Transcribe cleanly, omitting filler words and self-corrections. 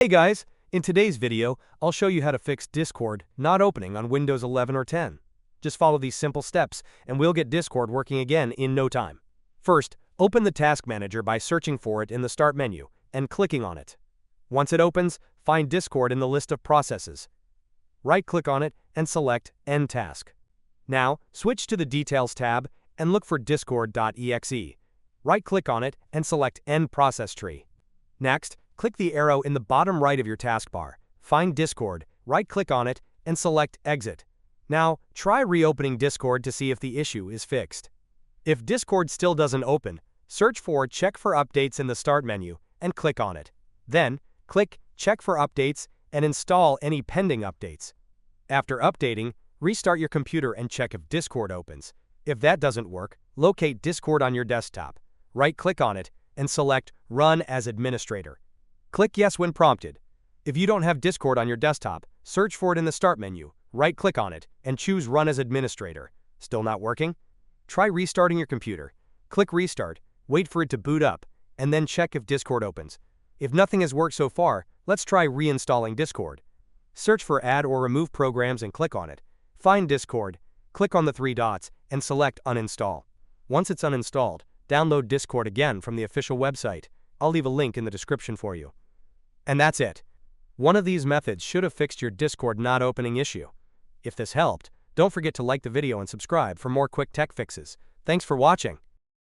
Hey guys, in today's video, I'll show you how to fix Discord not opening on Windows 11 or 10. Just follow these simple steps, and we'll get Discord working again in no time. First, open the Task Manager by searching for it in the Start menu and clicking on it. Once it opens, find Discord in the list of processes. Right-click on it and select End Task. Now, switch to the Details tab and look for discord.exe. Right-click on it and select End Process Tree. Next, click the arrow in the bottom right of your taskbar. Find Discord, right-click on it, and select Exit. Now, try reopening Discord to see if the issue is fixed. If Discord still doesn't open, search for Check for Updates in the Start menu and click on it. Then, click Check for Updates and install any pending updates. After updating, restart your computer and check if Discord opens. If that doesn't work, locate Discord on your desktop. Right-click on it and select Run as Administrator. Click Yes when prompted. If you don't have Discord on your desktop, search for it in the Start menu, right-click on it, and choose Run as Administrator. Still not working? Try restarting your computer. Click Restart, wait for it to boot up, and then check if Discord opens. If nothing has worked so far, let's try reinstalling Discord. Search for Add or Remove Programs and click on it. Find Discord, click on the three dots, and select Uninstall. Once it's uninstalled, download Discord again from the official website. I'll leave a link in the description for you. And that's it. One of these methods should have fixed your Discord not opening issue. If this helped, don't forget to like the video and subscribe for more quick tech fixes. Thanks for watching.